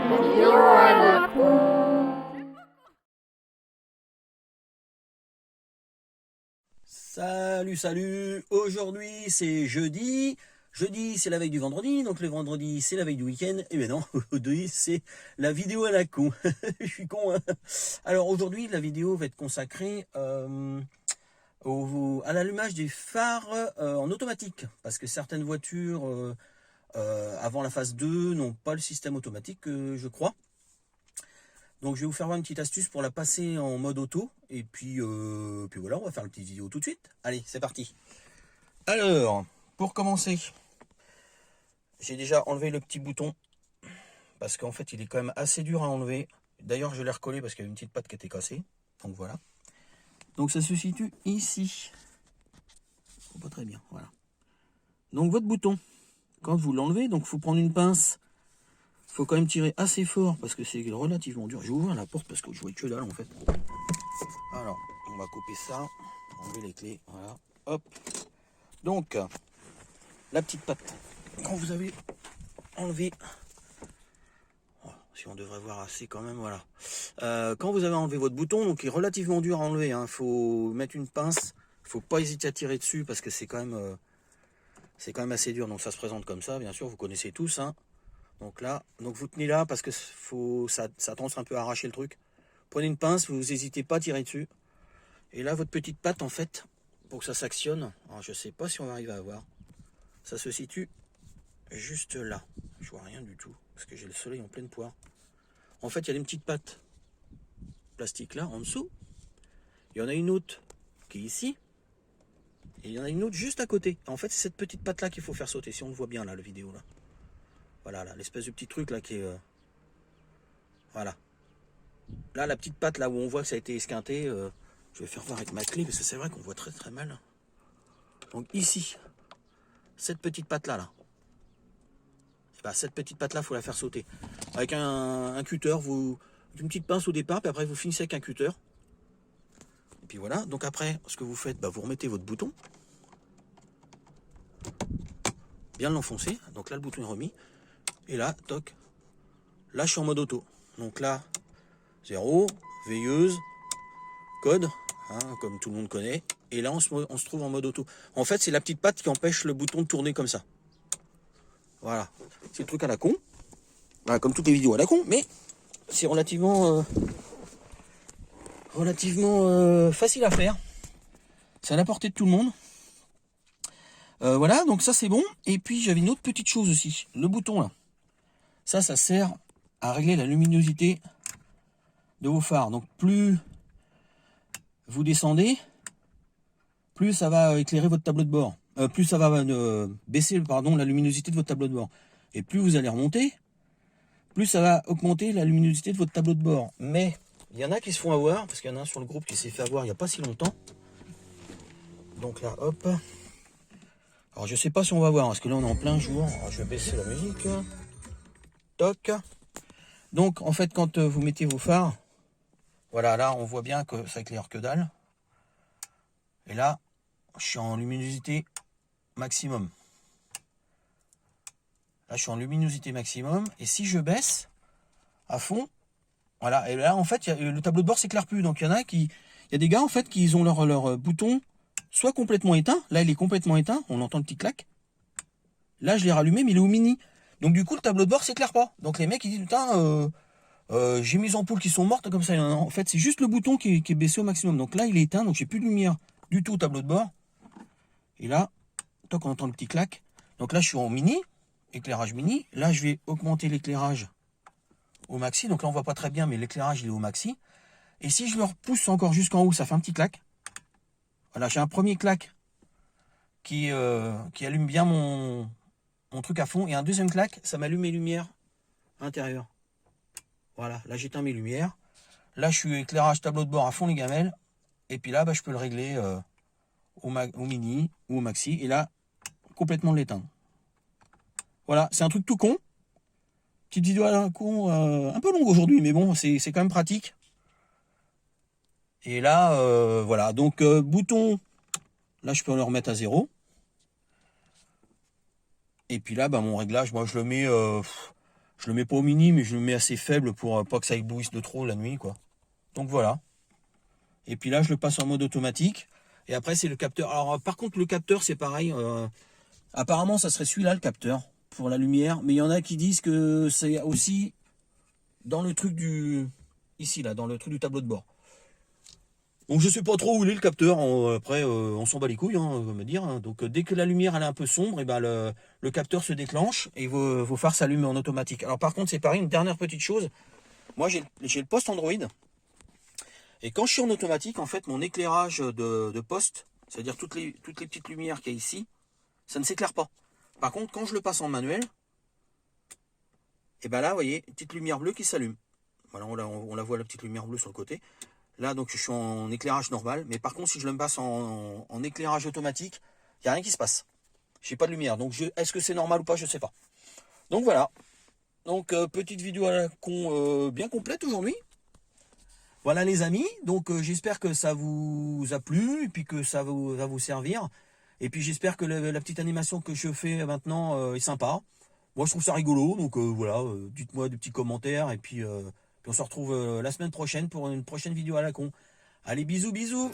Vidéo à la con. Salut, salut. Aujourd'hui c'est jeudi. Jeudi c'est la veille du vendredi, donc le vendredi c'est la veille du week-end. Et ben non, aujourd'hui c'est la vidéo à la con. Je suis con, hein. Alors aujourd'hui la vidéo va être consacrée à l'allumage des phares en automatique. Parce que certaines voitures avant la phase 2 n'ont pas le système automatique, je crois. Donc je vais vous faire voir une petite astuce pour la passer en mode auto. Et puis voilà, on va faire une petite vidéo tout de suite. Allez, c'est parti. Alors, pour commencer, j'ai déjà enlevé le petit bouton. Parce qu'en fait, il est quand même assez dur à enlever. D'ailleurs, je l'ai recollé parce qu'il y avait une petite patte qui était cassée. Donc voilà. Donc ça se situe ici. Oh, pas très bien, voilà. Donc votre bouton, quand vous l'enlevez, donc il faut prendre une pince. Il faut quand même tirer assez fort parce que c'est relativement dur. Je vais ouvrir la porte parce que je vois que dalle en fait. Alors, on va couper ça, enlever les clés, voilà, hop. Donc, la petite patte, quand vous avez enlevé, oh, si on devrait voir assez quand même, voilà. Quand vous avez enlevé votre bouton, donc il est relativement dur à enlever, hein, faut mettre une pince, faut pas hésiter à tirer dessus parce que c'est quand même assez dur. Donc ça se présente comme ça, bien sûr, vous connaissez tous, hein. Donc là, donc vous tenez là parce que ça a tendance un peu à arracher le truc. Prenez une pince, vous n'hésitez pas à tirer dessus. Et là, votre petite patte, en fait, pour que ça s'actionne, alors je sais pas si on va arriver à voir, ça se situe juste là. Je vois rien du tout, parce que j'ai le soleil en pleine poire. En fait, il y a une petite patte plastique là, en dessous. Il y en a une autre qui est ici. Et il y en a une autre juste à côté. En fait, c'est cette petite patte là qu'il faut faire sauter, si on le voit bien là, la vidéo là. Voilà, là, l'espèce de petit truc là qui est... voilà. Là, la petite patte là où on voit que ça a été esquinté, je vais faire voir avec ma clé, parce que c'est vrai qu'on voit très très mal. Donc ici, cette petite patte là, et ben, cette petite patte là, faut la faire sauter. Avec un cutter, une petite pince au départ, puis après vous finissez avec un cutter. Et puis voilà, donc après, ce que vous faites, bah, vous remettez votre bouton. Bien l'enfoncer, donc là le bouton est remis. Et là, toc, là je suis en mode auto. Donc là, 0, veilleuse, code, hein, comme tout le monde connaît. Et là on se trouve en mode auto. En fait, c'est la petite patte qui empêche le bouton de tourner comme ça. Voilà, c'est le truc à la con. Voilà, comme toutes les vidéos à la con, mais c'est relativement facile à faire. C'est à la portée de tout le monde. Voilà, donc ça c'est bon. Et puis j'avais une autre petite chose aussi. Le bouton là. Ça sert à régler la luminosité de vos phares. Donc plus vous descendez, plus ça va éclairer votre tableau de bord. Plus ça va baisser la luminosité de votre tableau de bord. Et plus vous allez remonter, plus ça va augmenter la luminosité de votre tableau de bord. Mais il y en a qui se font avoir, parce qu'il y en a un sur le groupe qui s'est fait avoir il n'y a pas si longtemps. Donc là, hop. Alors je sais pas si on va voir, parce que là on est en plein jour. Alors, je vais baisser la musique. Toc. Donc en fait quand vous mettez vos phares, voilà, là on voit bien que ça éclaire que dalle. Et là, je suis en luminosité maximum. Là je suis en luminosité maximum. Et si je baisse à fond, voilà, et là en fait le tableau de bord s'éclaire plus. Donc il y a des gars en fait qui ont leur bouton soit complètement éteint. Là il est complètement éteint, on entend le petit clac. Là je l'ai rallumé mais il est au mini. Donc du coup le tableau de bord s'éclaire pas. Donc les mecs ils disent putain j'ai mes ampoules qui sont mortes comme ça. En fait c'est juste le bouton qui est baissé au maximum. Donc là il est éteint, donc j'ai plus de lumière du tout au tableau de bord. Et là, tant qu'on entend le petit clac. Donc là je suis en mini, éclairage mini. Là je vais augmenter l'éclairage au maxi. Donc là on voit pas très bien mais l'éclairage il est au maxi. Et si je le repousse encore jusqu'en haut, ça fait un petit clac. Voilà, j'ai un premier clac qui allume bien mon truc à fond. Et un deuxième clac, ça m'allume mes lumières intérieures. Voilà, là j'éteins mes lumières. Là je suis éclairage tableau de bord à fond les gamelles. Et puis là, bah, je peux le régler au mini ou au maxi. Et là, complètement l'éteindre. Voilà, c'est un truc tout con. Petite vidéo à la con, un peu longue aujourd'hui, mais bon, c'est quand même pratique. Et là, voilà, donc bouton, là je peux le remettre à 0. Et puis là, bah, mon réglage, moi je le mets, Je le mets pas au mini, mais je le mets assez faible pour pas que ça éblouisse de trop la nuit, quoi. Donc voilà. Et puis là, je le passe en mode automatique. Et après, c'est le capteur. Alors, par contre, le capteur, c'est pareil. Apparemment, ça serait celui-là, le capteur, pour la lumière. Mais il y en a qui disent que c'est aussi dans le truc du... Ici, là, dans le truc du tableau de bord. Donc, je sais pas trop où il est, le capteur. Après, on s'en bat les couilles, hein, on va me dire. Hein. Donc, dès que la lumière, elle est un peu sombre, et ben, le capteur se déclenche et vos phares s'allument en automatique. Alors, par contre, c'est pareil, une dernière petite chose. Moi, j'ai le poste Android. Et quand je suis en automatique, en fait, mon éclairage de poste, c'est-à-dire toutes les petites lumières qu'il y a ici, ça ne s'éclaire pas. Par contre, quand je le passe en manuel, et ben là, vous voyez, une petite lumière bleue qui s'allume. Voilà, on la voit, la petite lumière bleue sur le côté. Là, donc, je suis en éclairage normal. Mais par contre, si je le passe en éclairage automatique, il n'y a rien qui se passe. J'ai pas de lumière. Donc, est-ce que c'est normal ou pas, je ne sais pas. Donc, voilà. Donc, petite vidéo à la con bien complète aujourd'hui. Voilà les amis, donc j'espère que ça vous a plu et puis que ça va vous servir. Et puis j'espère que la petite animation que je fais maintenant est sympa. Moi je trouve ça rigolo, donc voilà, dites-moi des petits commentaires et puis on se retrouve la semaine prochaine pour une prochaine vidéo à la con. Allez, bisous bisous.